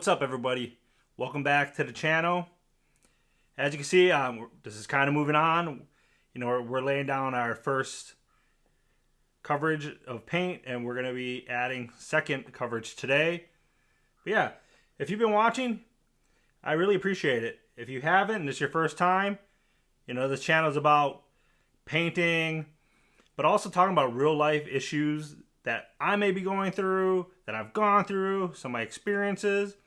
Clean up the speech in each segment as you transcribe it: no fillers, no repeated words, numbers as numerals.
What's up, everybody? Welcome back to the channel. As you can see, this is kind of moving on. You know, we're laying down our first coverage of paint, and we're going to be adding second coverage today. But yeah, if you've been watching, I really appreciate it. If you haven't and it's your first time, you know, this channel is about painting, but also talking about real life issues that I may be going through, that I've gone through, some of my experiences.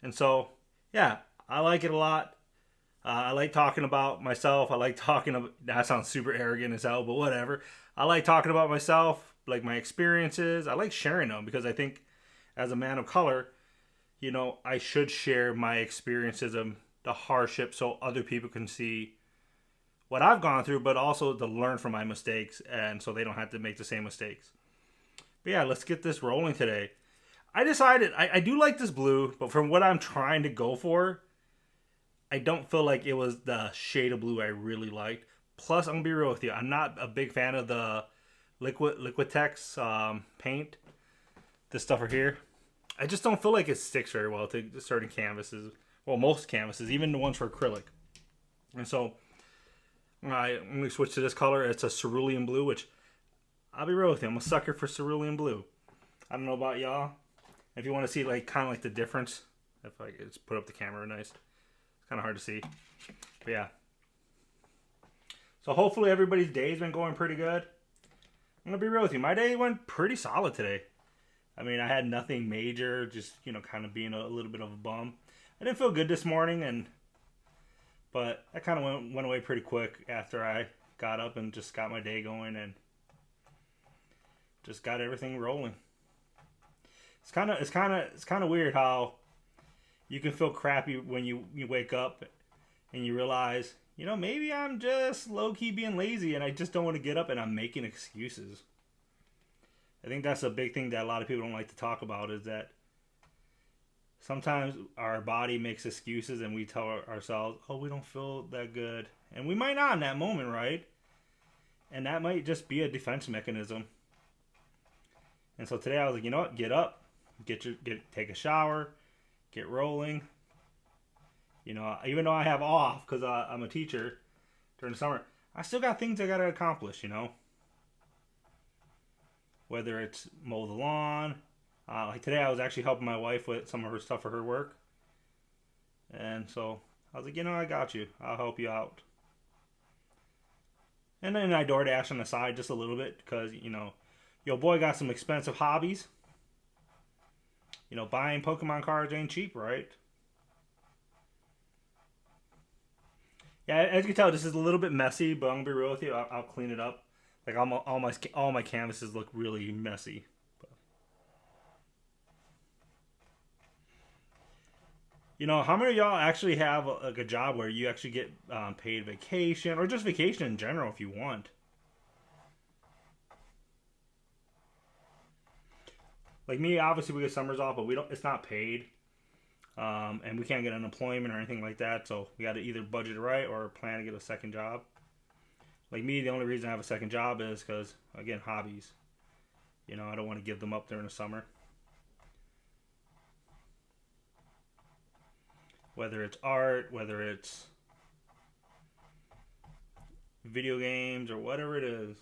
And so, yeah, I like it a lot. I like talking about myself. I like talking about, that sounds super arrogant as hell, but whatever. I like talking about myself, like my experiences. I like sharing them because I think as a man of color, you know, I should share my experiences of the hardship so other people can see what I've gone through, but also to learn from my mistakes and so they don't have to make the same mistakes. But yeah, let's get this rolling today. I decided I do like this blue, but from what I'm trying to go for, I don't feel like it was the shade of blue I really liked. Plus, I'm gonna be real with you, I'm not a big fan of the Liquitex paint. This stuff right here, I just don't feel like it sticks very well to certain canvases. Well, most canvases, even the ones for acrylic. And so, I'm gonna switch to this color. It's a cerulean blue, which I'll be real with you, I'm a sucker for cerulean blue. I don't know about y'all. If you want to see like kind of like the difference, if I could just put up the camera nice, it's kind of hard to see, but yeah. So hopefully everybody's day's been going pretty good. I'm gonna be real with you, my day went pretty solid today. I mean, I had nothing major, just, you know, kind of being a little bit of a bum. I didn't feel good this morning, but that kind of went away pretty quick after I got up and just got my day going and just got everything rolling. It's kind of weird how you can feel crappy when you wake up and you realize, you know, maybe I'm just low-key being lazy and I just don't want to get up and I'm making excuses. I think that's a big thing that a lot of people don't like to talk about, is that sometimes our body makes excuses and we tell ourselves, oh, we don't feel that good. And we might not in that moment, right? And that might just be a defense mechanism. And so today I was like, you know what, get up. Take a shower, get rolling. You know, even though I have off because I'm a teacher during the summer, I still got things I got to accomplish, you know. Whether it's mow the lawn. Like today I was actually helping my wife with some of her stuff for her work. And so I was like, you know, I got you. I'll help you out. And then I DoorDash on the side just a little bit because, you know, your boy got some expensive hobbies. You know, buying Pokemon cards ain't cheap, right? Yeah, as you can tell, this is a little bit messy, but I'm gonna be real with you. I'll clean it up. Like all my canvases look really messy. But, you know, how many of y'all actually have like a job where you actually get paid vacation or just vacation in general if you want? Like me, obviously we get summers off, but we don't. It's not paid, and we can't get unemployment or anything like that. So we got to either budget it right or plan to get a second job. Like me, the only reason I have a second job is because, again, hobbies. You know, I don't want to give them up during the summer. Whether it's art, whether it's video games or whatever it is.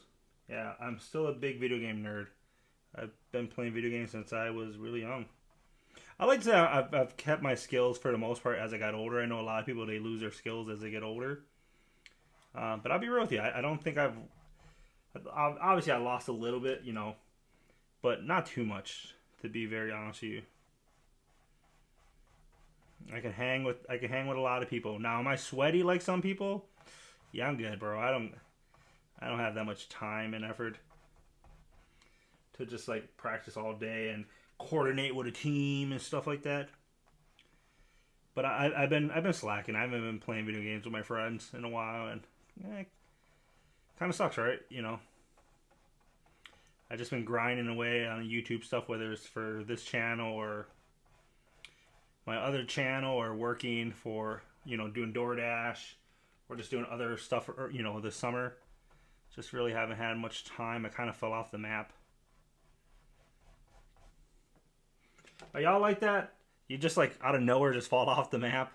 Yeah, I'm still a big video game nerd. I've been playing video games since I was really young. I like to say I've kept my skills for the most part as I got older. I know a lot of people, they lose their skills as they get older. But I'll be real with you. I don't think obviously I lost a little bit, you know, but not too much, to be very honest with you. I can hang with a lot of people. Now, am I sweaty like some people? Yeah, I'm good, bro. I don't have that much time and effort to just like practice all day and coordinate with a team and stuff like that. But I've been slacking. I haven't been playing video games with my friends in a while, and kind of sucks, right? You know, I've just been grinding away on YouTube stuff, whether it's for this channel or my other channel, or working for, you know, doing DoorDash or just doing other stuff, or, you know, this summer. Just really haven't had much time. I kind of fell off the map. Are y'all like that? you just like out of nowhere just fall off the map.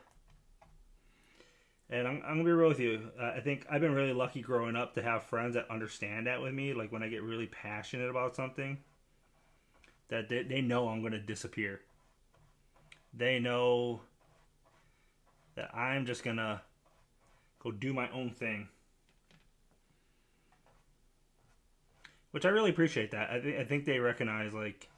And I'm gonna be real with you. I think I've been really lucky growing up to have friends that understand that with me. Like when I get really passionate about something, that they know I'm gonna disappear. They know that I'm just gonna go do my own thing, which I really appreciate. That I think they recognize like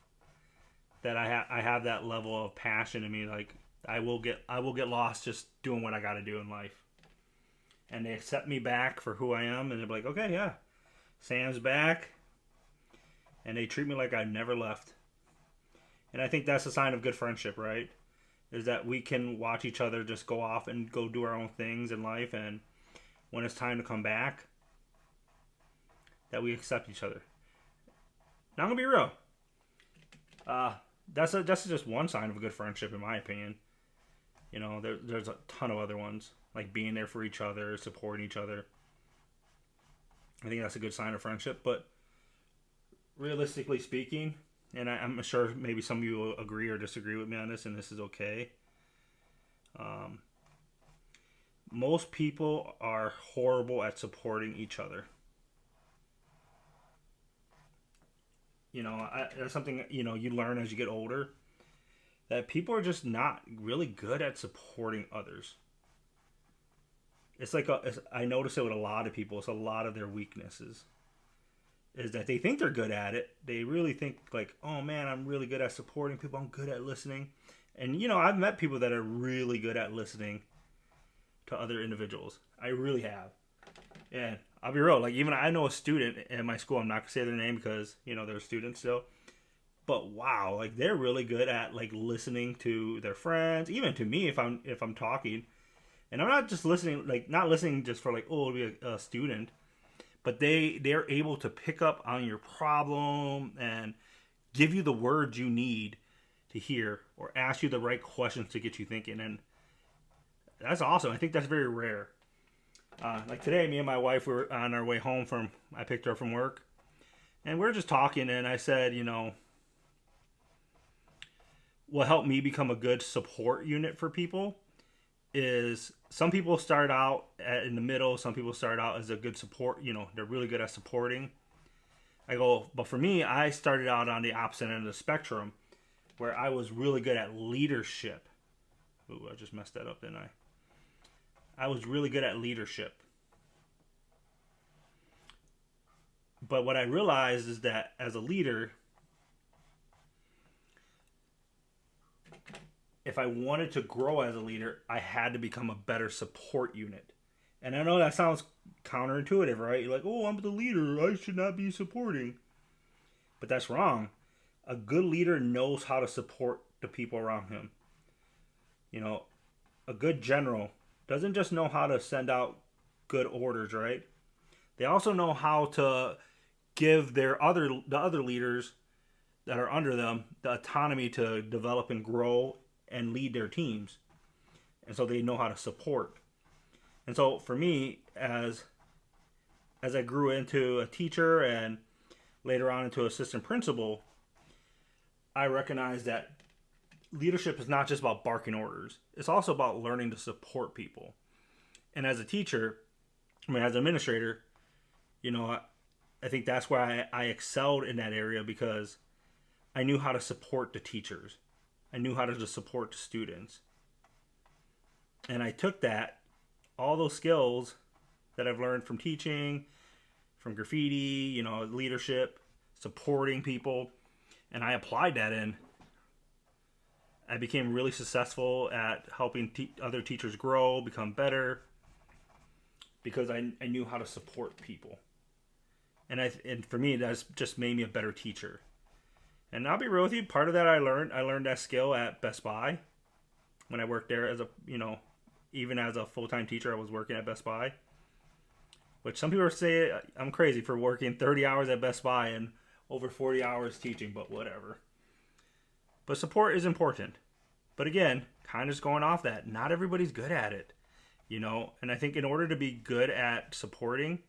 that I have that level of passion in me. Like I will get lost just doing what I got to do in life, and they accept me back for who I am, and they're like, okay, yeah, Sam's back, and they treat me like I never left. And I think that's a sign of good friendship, right? Is that we can watch each other just go off and go do our own things in life, and when it's time to come back, that we accept each other. Now I'm gonna be real. That's just one sign of a good friendship, in my opinion. You know, there's a ton of other ones, like being there for each other, supporting each other. I think that's a good sign of friendship. But realistically speaking, and I'm sure maybe some of you will agree or disagree with me on this, and this is okay. Most people are horrible at supporting each other. You know, that's something, you know, you learn as you get older, that people are just not really good at supporting others. It's like I notice it with a lot of people. It's a lot of their weaknesses is that they think they're good at it. They really think like, oh man, I'm really good at supporting people. I'm good at listening. And you know, I've met people that are really good at listening to other individuals. I really have. And I'll be real, like even I know a student in my school, I'm not gonna say their name because, you know, they're students still. But wow, like they're really good at like listening to their friends, even to me if I'm talking. And I'm not just listening, like not listening just for like, oh, it'll be a student, but they're able to pick up on your problem and give you the words you need to hear or ask you the right questions to get you thinking. And that's awesome. I think that's very rare. Like today, me and my wife were on our way home I picked her up from work, and we are just talking, and I said, you know, what helped me become a good support unit for people is some people start out in the middle, some people start out as a good support, you know, they're really good at supporting. I go, but for me, I started out on the opposite end of the spectrum where I was really good at leadership. Ooh, I just messed that up, didn't I? I was really good at leadership. But what I realized is that as a leader, if I wanted to grow as a leader, I had to become a better support unit. And I know that sounds counterintuitive, right? You're like, oh, I'm the leader. I should not be supporting. But that's wrong. A good leader knows how to support the people around him. You know, a good general doesn't just know how to send out good orders, right? They also know how to give the other leaders that are under them the autonomy to develop and grow and lead their teams. And so they know how to support. And so for me, as I grew into a teacher and later on into assistant principal, I recognized that leadership is not just about barking orders. It's also about learning to support people. And as a teacher, as an administrator, you know, I think that's why I excelled in that area because I knew how to support the teachers. I knew how to just support the students. And I took all those skills that I've learned from teaching, from graffiti, you know, leadership, supporting people, and I applied that in. I became really successful at helping other teachers grow, become better, because I knew how to support people. And for me, that's just made me a better teacher. And I'll be real with you, part of that I learned that skill at Best Buy when I worked there even as a full-time teacher. I was working at Best Buy, which some people say I'm crazy for working 30 hours at Best Buy and over 40 hours teaching, but whatever. But support is important. But again, kind of just going off that, not everybody's good at it, you know. And I think in order to be good at supporting,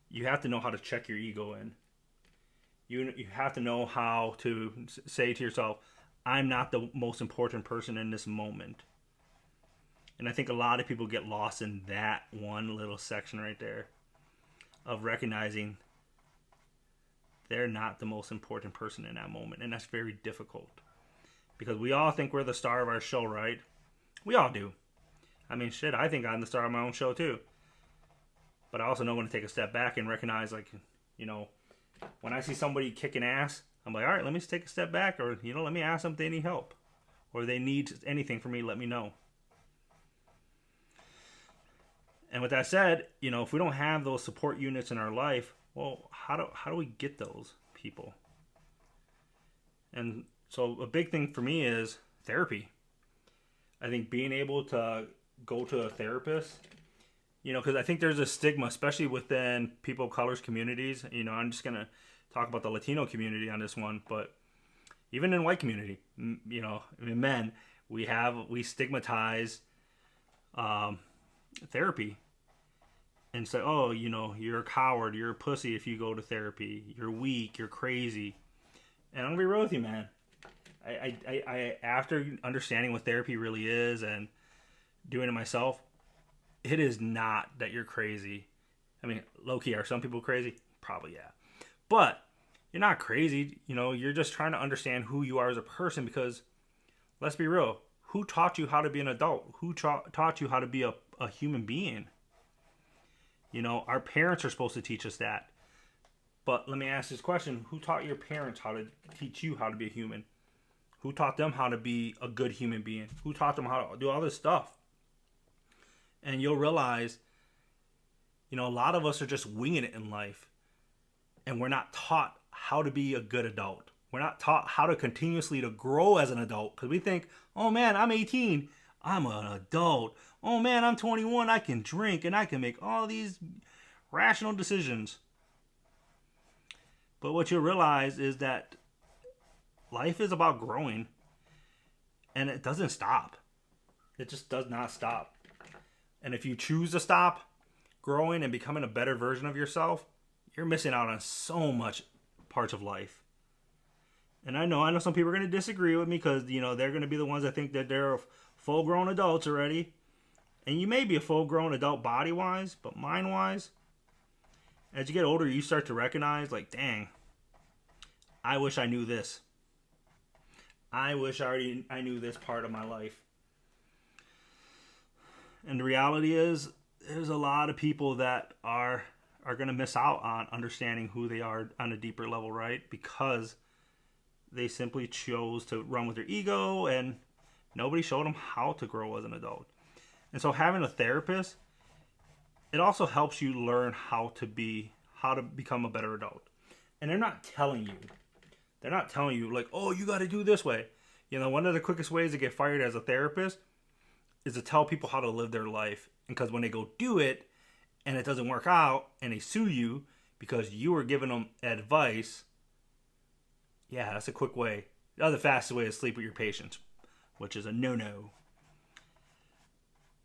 you have to know how to check your ego in. You have to know how to say to yourself, I'm not the most important person in this moment. And I think a lot of people get lost in that one little section right there of recognizing they're not the most important person in that moment. And that's very difficult because we all think we're the star of our show, right? We all do. I mean, shit, I think I'm the star of my own show too. But I also know when to take a step back and recognize, like, you know, when I see somebody kicking ass, I'm like, all right, let me take a step back, or, you know, let me ask them if they need help, or they need anything from me, let me know. And with that said, you know, if we don't have those support units in our life, well, how do we get those people? And so a big thing for me is therapy. I think being able to go to a therapist, you know, because I think there's a stigma, especially within people of color's communities. You know, I'm just going to talk about the Latino community on this one, but even in white community, you know, men, we stigmatize therapy and say, oh, you know, you're a coward, you're a pussy if you go to therapy, you're weak, you're crazy. And I'm gonna be real with you, man. I after understanding what therapy really is and doing it myself, it is not that you're crazy. I mean, low-key, are some people crazy? Probably, yeah. But you're not crazy. You know, you're just trying to understand who you are as a person because, let's be real, who taught you how to be an adult? Who taught you how to be a human being? You know, our parents are supposed to teach us that. But let me ask this question. Who taught your parents how to teach you how to be a human? Who taught them how to be a good human being? Who taught them how to do all this stuff? And you'll realize, you know, a lot of us are just winging it in life. And we're not taught how to be a good adult. We're not taught how to continuously to grow as an adult. Because we think, oh man, I'm 18. I'm an adult. Oh man, I'm 21. I can drink and I can make all these rational decisions. But what you'll realize is that life is about growing. And it doesn't stop. It just does not stop. And if you choose to stop growing and becoming a better version of yourself, you're missing out on so much parts of life. And I know some people are going to disagree with me because, you know, they're going to be the ones that think that they're full-grown adults already. And you may be a full-grown adult body-wise, but mind-wise, as you get older, you start to recognize, like, dang, I wish I knew this. I wish I knew this part of my life. And the reality is, there's a lot of people that are going to miss out on understanding who they are on a deeper level, right? Because they simply chose to run with their ego and nobody showed them how to grow as an adult. And so having a therapist, it also helps you learn how to become a better adult. And they're not telling you like, oh, you got to do this way. You know, one of the quickest ways to get fired as a therapist is to tell people how to live their life. Because when they go do it and it doesn't work out and they sue you because you were giving them advice, yeah, that's a quick way. The other fastest way is sleep with your patients, which is a no-no.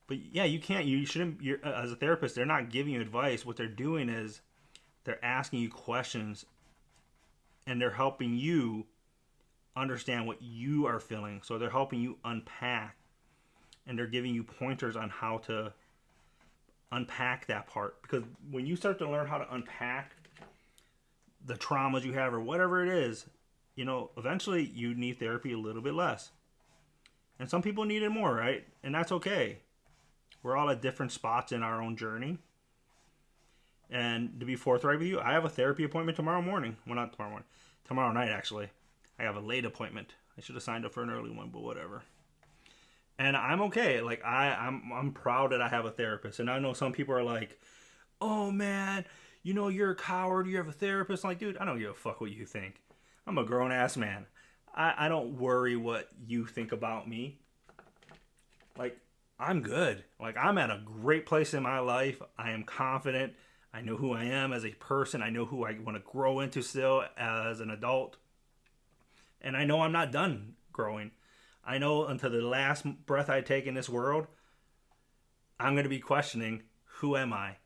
But yeah, you shouldn't, as a therapist, they're not giving you advice. What they're doing is they're asking you questions and they're helping you understand what you are feeling. So they're helping you unpack and they're giving you pointers on how to unpack that part. Because when you start to learn how to unpack the traumas you have or whatever it is, you know, eventually you need therapy a little bit less. And some people need it more, right? And that's okay. We're all at different spots in our own journey. And to be forthright with you, I have a therapy appointment tomorrow morning. Well, not tomorrow morning. Tomorrow night, actually. I have a late appointment. I should have signed up for an early one, but whatever. And I'm okay. Like, I'm proud that I have a therapist. And I know some people are like, oh, man, you know, you're a coward. You have a therapist. I'm like, dude, I don't give a fuck what you think. I'm a grown-ass man. I don't worry what you think about me. Like, I'm good. Like, I'm at a great place in my life. I am confident. I know who I am as a person. I know who I want to grow into still as an adult. And I know I'm not done growing. I know until the last breath I take in this world, I'm going to be questioning, who am I?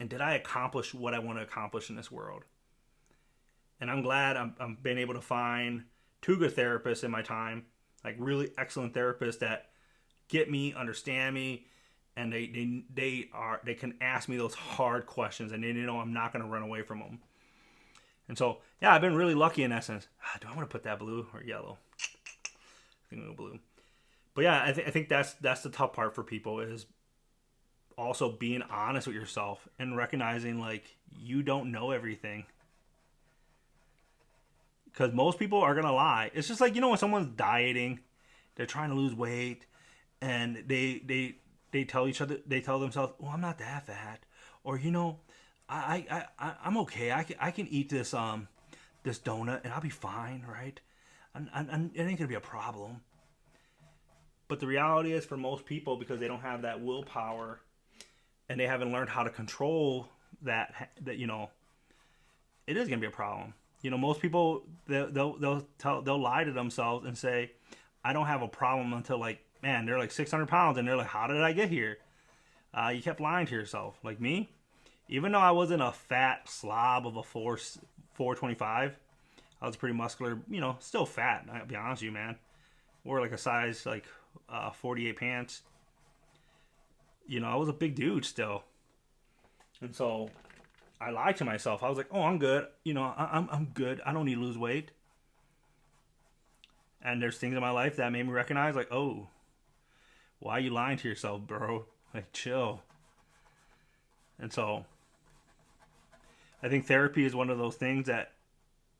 And did I accomplish what I want to accomplish in this world? And I'm glad I'm being able to find 2 good therapists in my time, like really excellent therapists that get me, understand me, and they can ask me those hard questions, and they know I'm not going to run away from them. And so, yeah, I've been really lucky in that sense. Do I want to put that blue or yellow? I think we'll go blue. But yeah, I think that's the tough part for people, is also being honest with yourself and recognizing like you don't know everything. Because most people are gonna lie. It's just like, when someone's dieting, they're trying to lose weight, and they tell themselves, "Well, I'm not that fat," or I'm okay. I can eat this donut and I'll be fine, right? And it ain't gonna be a problem. But the reality is, for most people, because they don't have that willpower, and they haven't learned how to control that it is gonna be a problem. Most people they'll lie to themselves and say, "I don't have a problem," until like, man, they're like 600 pounds, and they're like, "How did I get here?" You kept lying to yourself. Like me, even though I wasn't a fat slob of a 425, I was pretty muscular. Still fat. I'll be honest with you, man. Wore like a size like 48 pants. I was a big dude still, and so I lied to myself. I was like, "Oh, I'm good. I'm good. I don't need to lose weight." And there's things in my life that made me recognize, like, "Oh, why are you lying to yourself, bro? Like, chill." And so I think therapy is one of those things that,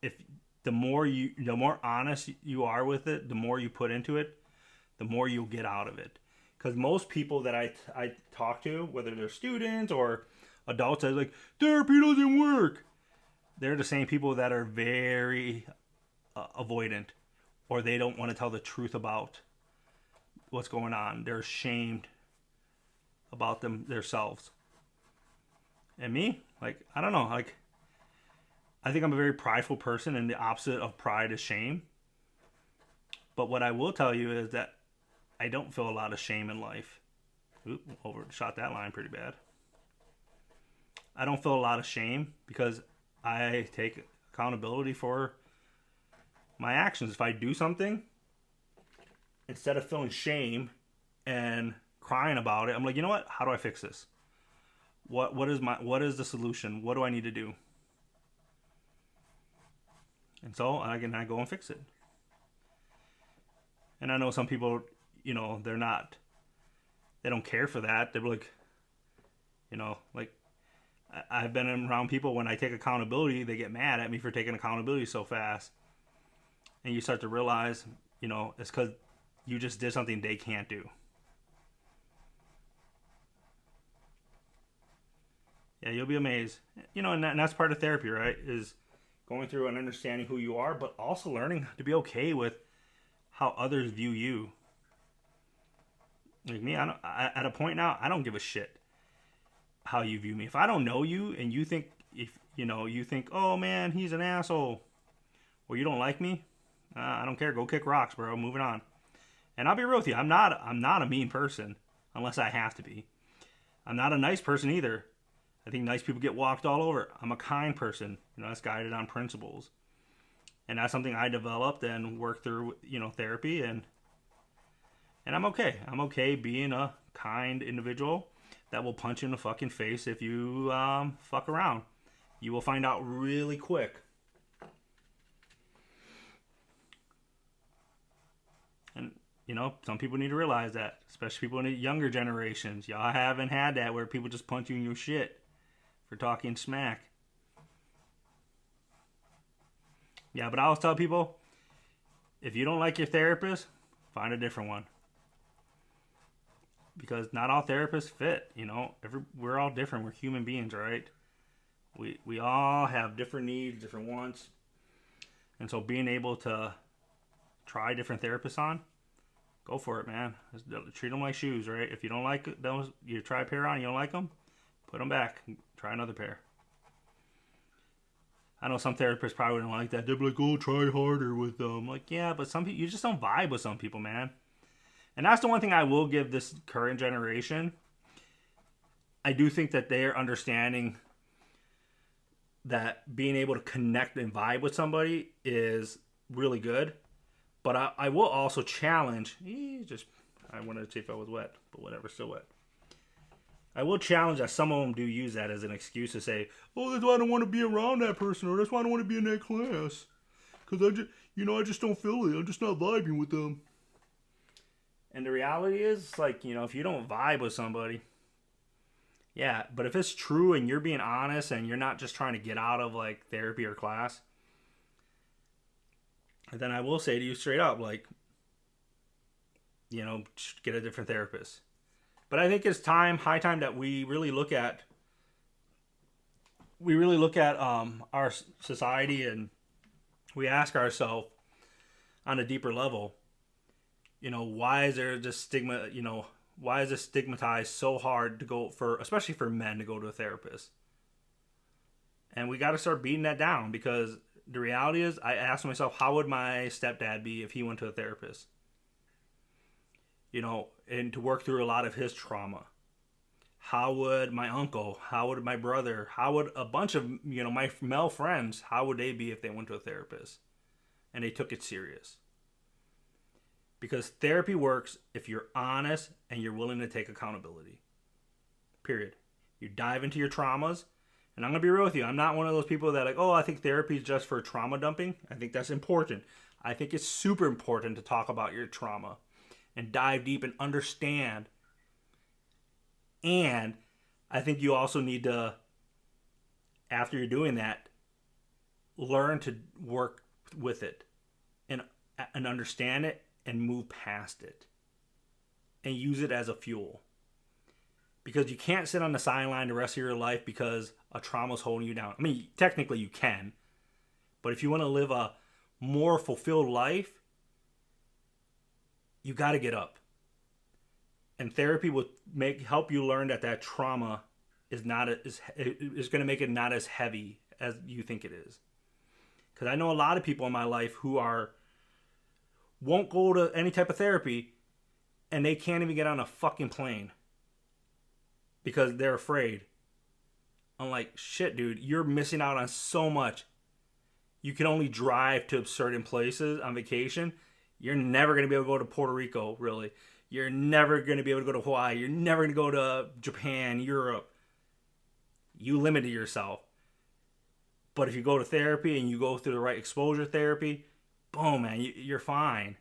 if the more honest you are with it, the more you put into it, the more you'll get out of it. Because most people that I talk to, whether they're students or adults, are like, "Therapy doesn't work." They're the same people that are very avoidant, or they don't want to tell the truth about what's going on. They're ashamed about themselves. And me, like, I don't know, like, I think I'm a very prideful person, and the opposite of pride is shame. But what I will tell you is that I don't feel a lot of shame in life. Oop, overshot that line pretty bad. I don't feel a lot of shame because I take accountability for my actions. If I do something, instead of feeling shame and crying about it, I'm like, you know what? How do I fix this? What is the solution? What do I need to do? And so I go and fix it. And I know some people, they don't care for that. They're like, like, I've been around people, when I take accountability, they get mad at me for taking accountability so fast. And you start to realize, it's because you just did something they can't do. Yeah, you'll be amazed. And that's part of therapy, right? Is going through and understanding who you are, but also learning to be okay with how others view you. Like me, at a point now, I don't give a shit how you view me. If I don't know you and you think, "Oh man, he's an asshole," or you don't like me, I don't care. Go kick rocks, bro. Moving on. And I'll be real with you. I'm not a mean person unless I have to be. I'm not a nice person either. I think nice people get walked all over. I'm a kind person. That's guided on principles. And that's something I developed and worked through, therapy. And I'm okay. I'm okay being a kind individual that will punch you in the fucking face if you fuck around. You will find out really quick. And, some people need to realize that, especially people in the younger generations. Y'all haven't had that where people just punch you in your shit for talking smack. Yeah, but I always tell people, if you don't like your therapist, find a different one. Because not all therapists fit, we're all different. We're human beings, right? We all have different needs, different wants. And so being able to try different therapists on, go for it, man. Treat them like shoes, right? If you don't like those, you try a pair on, you don't like them, put them back. Try another pair. I know some therapists probably wouldn't like that. They'd be like, "Oh, try harder with them." Like, yeah, but some people, you just don't vibe with some people, man. And that's the one thing I will give this current generation. I do think that they're understanding that being able to connect and vibe with somebody is really good. But I will also challenge. I wanted to see if I was wet, but whatever, still wet. I will challenge that some of them do use that as an excuse to say, "Oh, that's why I don't want to be around that person," or "That's why I don't want to be in that class, because I just don't feel it. I'm just not vibing with them." And the reality is, like, if you don't vibe with somebody, yeah, but if it's true and you're being honest and you're not just trying to get out of like therapy or class, then I will say to you straight up, like, get a different therapist. But I think it's high time that we really look at our society, and we ask ourselves on a deeper level, why is there just stigma? Why is it stigmatized so hard to go especially for men, to go to a therapist? And we got to start beating that down, because the reality is, I asked myself, how would my stepdad be if he went to a therapist? And to work through a lot of his trauma. How would my uncle, how would my brother, how would a bunch of, my male friends, how would they be if they went to a therapist and they took it serious? Because therapy works if you're honest and you're willing to take accountability. Period. You dive into your traumas. And I'm going to be real with you. I'm not one of those people that I think therapy is just for trauma dumping. I think that's important. I think it's super important to talk about your trauma and dive deep and understand. And I think you also need to, after you're doing that, learn to work with it and understand it and move past it and use it as a fuel. Because you can't sit on the sideline the rest of your life because a trauma's holding you down. I mean, technically you can. But if you want to live a more fulfilled life, you got to get up. And therapy will help you learn that trauma is going to make it not as heavy as you think it is. Because I know a lot of people in my life who won't go to any type of therapy, and they can't even get on a fucking plane because they're afraid. I'm like, shit, dude, you're missing out on so much. You can only drive to certain places on vacation. You're never going to be able to go to Puerto Rico, really. You're never going to be able to go to Hawaii. You're never going to go to Japan, Europe. You limited yourself. But if you go to therapy and you go through the right exposure therapy, boom, man, you're fine.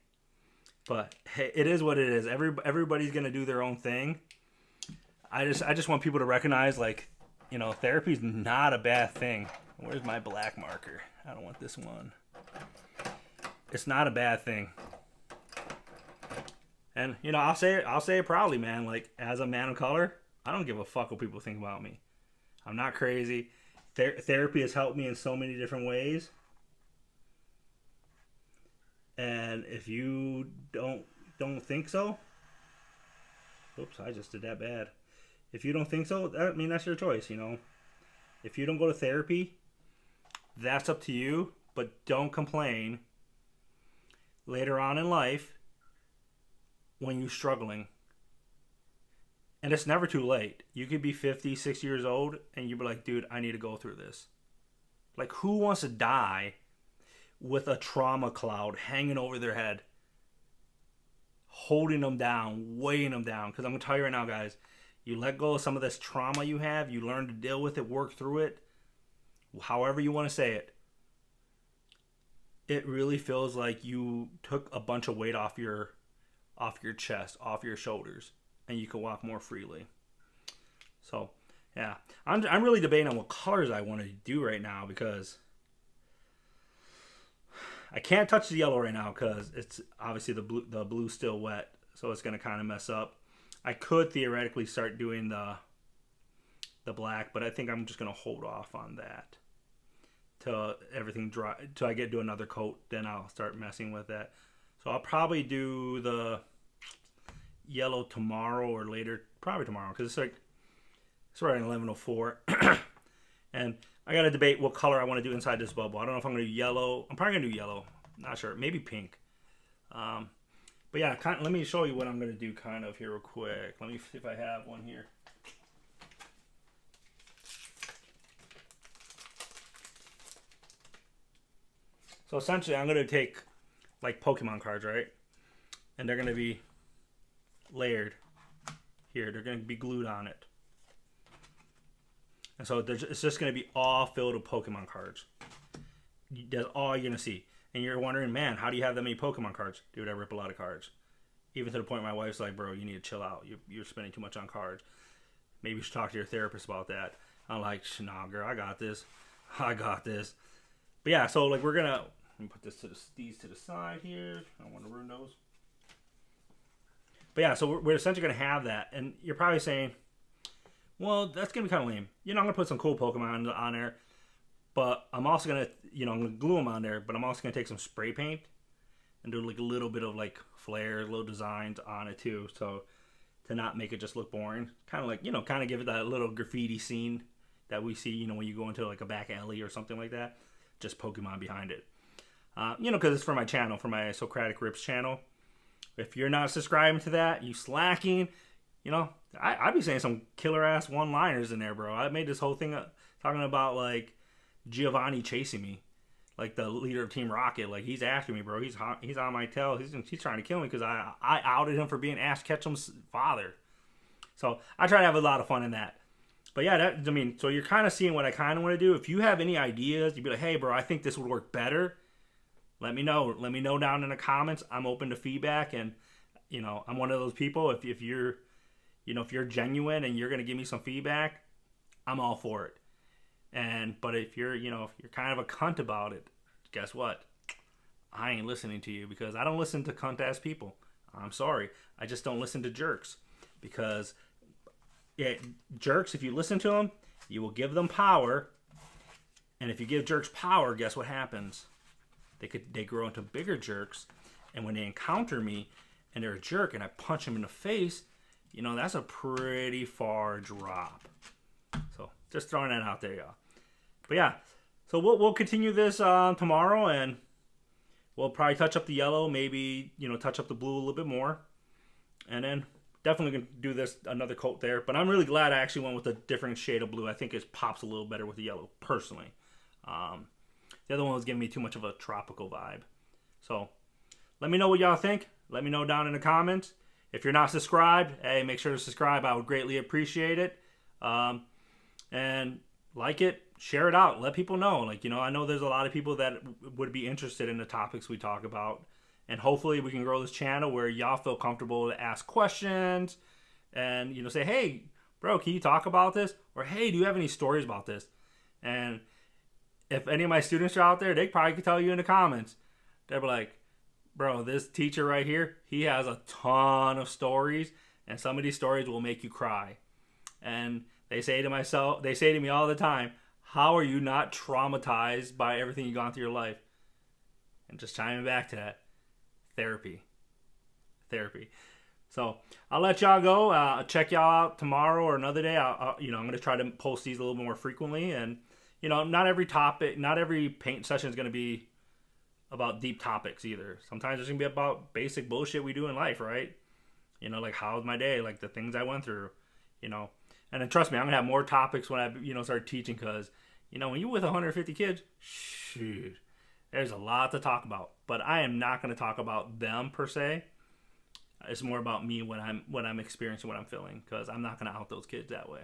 But hey, it is what it is. Everybody's going to do their own thing. I just want people to recognize, like, therapy is not a bad thing. Where's my black marker? I don't want this one. It's not a bad thing. And, I'll say it proudly, man. Like, as a man of color, I don't give a fuck what people think about me. I'm not crazy. Therapy has helped me in so many different ways. And if you don't think so, oops, I just did that bad. If you don't think so, that's your choice, If you don't go to therapy, that's up to you, but don't complain later on in life when you're struggling. And it's never too late. You could be 50, 60 years old, and you'd be like, dude, I need to go through this. Like, who wants to die with a trauma cloud hanging over their head, holding them down, weighing them down? Because I'm going to tell you right now, guys, you let go of some of this trauma you have, you learn to deal with it, work through it, however you want to say it. It really feels like you took a bunch of weight off your chest, off your shoulders, and you can walk more freely. So, yeah, I'm really debating on what colors I want to do right now, because I can't touch the yellow right now because it's obviously the blue's still wet, so it's gonna kind of mess up. I could theoretically start doing the black, but I think I'm just gonna hold off on that till everything dry, till I get to another coat. Then I'll start messing with that. So I'll probably do the yellow tomorrow or later, probably tomorrow, because it's right at 11:04, and I gotta debate what color I want to do inside this bubble. I don't know if I'm gonna do yellow. I'm probably gonna do yellow. Not sure. Maybe pink. But yeah, let me show you what I'm gonna do kind of here real quick. Let me see if I have one here. So essentially, I'm gonna take like Pokemon cards, right? And they're going to be layered here. They're going to be glued on it. And so it's just going to be all filled with Pokemon cards. That's all you're going to see. And you're wondering, man, how do you have that many Pokemon cards? Dude, I rip a lot of cards. Even to the point my wife's like, bro, you need to chill out. You're spending too much on cards. Maybe you should talk to your therapist about that. I'm like, nah, girl, I got this. I got this. But yeah, so like we're going to... Let me put these to the side here. I don't want to ruin those. But yeah, so we're essentially going to have that. And you're probably saying, well, that's going to be kind of lame. You know, I'm going to put some cool Pokemon on there. But I'm also going to, I'm going to glue them on there. But I'm also going to take some spray paint and do like a little bit of like flares, little designs on it too. So to not make it just look boring. Kind of like, kind of give it that little graffiti scene that we see, when you go into like a back alley or something like that. Just Pokemon behind it. Because it's for my channel, for my Sokratic Rips channel. If you're not subscribing to that, you slacking. I'd be saying some killer ass one-liners in there, bro. I made this whole thing talking about like Giovanni chasing me, like the leader of Team Rocket. Like he's after me, bro. He's on my tail. He's trying to kill me because I outed him for being Ash Ketchum's father. So I try to have a lot of fun in that. But yeah, so you're kind of seeing what I kind of want to do. If you have any ideas, you'd be like, hey, bro, I think this would work better. Let me know. Let me know down in the comments. I'm open to feedback, and I'm one of those people. If you're, if you're genuine and you're gonna give me some feedback, I'm all for it. But if you're, if you're kind of a cunt about it, guess what? I ain't listening to you because I don't listen to cunt ass people. I'm sorry. I just don't listen to jerks because jerks. If you listen to them, you will give them power, and if you give jerks power, guess what happens? They grow into bigger jerks, and when they encounter me and they're a jerk and I punch them in the face, that's a pretty far drop. So just throwing that out there, y'all. But yeah, so we'll continue this tomorrow, and we'll probably touch up the yellow, maybe touch up the blue a little bit more, and then definitely gonna do this another coat there. But I'm really glad I actually went with a different shade of blue. I think it pops a little better with the yellow personally. The other one was giving me too much of a tropical vibe. So let me know what y'all think. Let me know down in the comments. If you're not subscribed, hey, make sure to subscribe. I would greatly appreciate it. And like it, share it out. Let people know. I know there's a lot of people that would be interested in the topics we talk about. And hopefully we can grow this channel where y'all feel comfortable to ask questions and, say, hey, bro, can you talk about this? Or, hey, do you have any stories about this? And if any of my students are out there, they probably could tell you in the comments. They'll be like, bro, this teacher right here, he has a ton of stories, and some of these stories will make you cry. And they say to me all the time, how are you not traumatized by everything you've gone through your life? And just chiming back to that, therapy. So I'll let y'all go. I'll check y'all out tomorrow or another day. I'm going to try to post these a little more frequently, and not every paint session is going to be about deep topics either. Sometimes it's going to be about basic bullshit we do in life, right? Like how's my day, like the things I went through, And then trust me, I'm going to have more topics when I, start teaching because, when you're with 150 kids, shoot, there's a lot to talk about. But I am not going to talk about them per se. It's more about me when I'm experiencing what I'm feeling because I'm not going to out those kids that way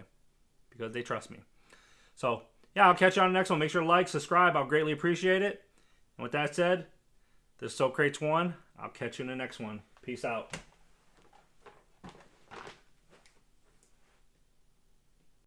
because they trust me. So, yeah, I'll catch you on the next one. Make sure to like, subscribe. I'll greatly appreciate it. And with that said, this is Sokrates 1. I'll catch you in the next one. Peace out.